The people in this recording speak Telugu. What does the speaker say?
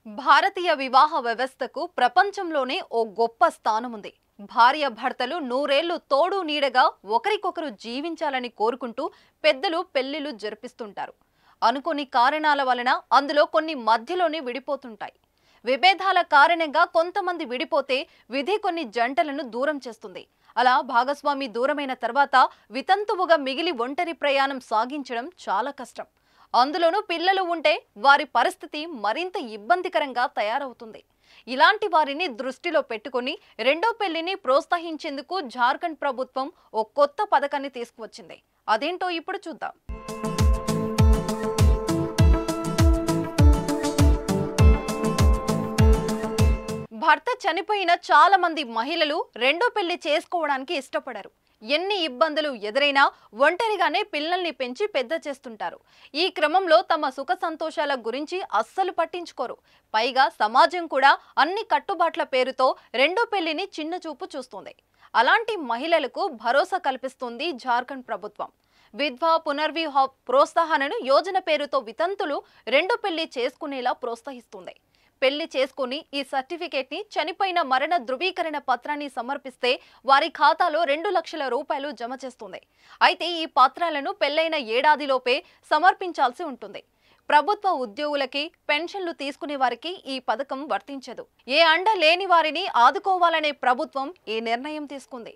భారతీయ వివాహ వ్యవస్థకు ప్రపంచంలోనే ఓ గొప్ప స్థానం ఉంది. భార్య భర్తలు నూరేళ్లు తోడు నీడగా ఒకరికొకరు జీవించాలని కోరుకుంటూ పెద్దలు పెళ్లిళ్లు జరిపిస్తుంటారు. అనుకోని కారణాల వలన అందులో కొన్ని మధ్యలోనే విడిపోతుంటాయి. విభేదాల కారణంగా కొంతమంది విడిపోతే విధి కొన్ని జంటలను దూరం చేస్తుంది. అలా భాగస్వామి దూరమైన తర్వాత వితంతువుగా మిగిలి ఒంటరి ప్రయాణం సాగించడం చాలా కష్టం. అందులోనూ పిల్లలు ఉంటే వారి పరిస్థితి మరింత ఇబ్బందికరంగా తయారవుతుంది. ఇలాంటి వారిని దృష్టిలో పెట్టుకొని రెండో పెళ్లిని ప్రోత్సహించేందుకు జార్ఖండ్ ప్రభుత్వం ఓ కొత్త పథకాన్ని తీసుకువచ్చింది. అదేంటో ఇప్పుడు చూద్దాం. భర్త చనిపోయిన చాలా మంది మహిళలు రెండో పెళ్లి చేసుకోవడానికి ఇష్టపడరు. ఎన్ని ఇబ్బందులు ఎదురైనా ఒంటరిగానే పిల్లల్ని పెంచి పెద్ద చేస్తుంటారు. ఈ క్రమంలో తమ సుఖ సంతోషాల గురించి అస్సలు పట్టించుకోరు. పైగా సమాజం కూడా అన్ని కట్టుబాట్ల పేరుతో రెండో పెళ్లిని చిన్న చూపు చూస్తుంది. అలాంటి మహిళలకు భరోసా కల్పిస్తుంది జార్ఖండ్ ప్రభుత్వం. విధ్వా పునర్వివాహ ప్రోత్సాహనను యోజన పేరుతో వితంతులు రెండో పెళ్లి చేసుకునేలా ప్రోత్సహిస్తుంది. పెళ్లి చేసుకుని ఈ సర్టిఫికేట్ ని చనిపోయిన మరణ ధృవీకరణ పత్రాన్ని సమర్పిస్తే వారి ఖాతాలో 2 లక్షల రూపాయలు జమ చేస్తుంది. అయితే ఈ పత్రాలను పెళ్లైన ఏడాదిలోపే సమర్పించాల్సి ఉంటుంది. ప్రభుత్వ ఉద్యోగులకి, పెన్షన్లు తీసుకునే వారికి ఈ పథకం వర్తించదు. ఏ అండ లేని వారిని ఆదుకోవాలనే ప్రభుత్వం ఈ నిర్ణయం తీసుకుంది.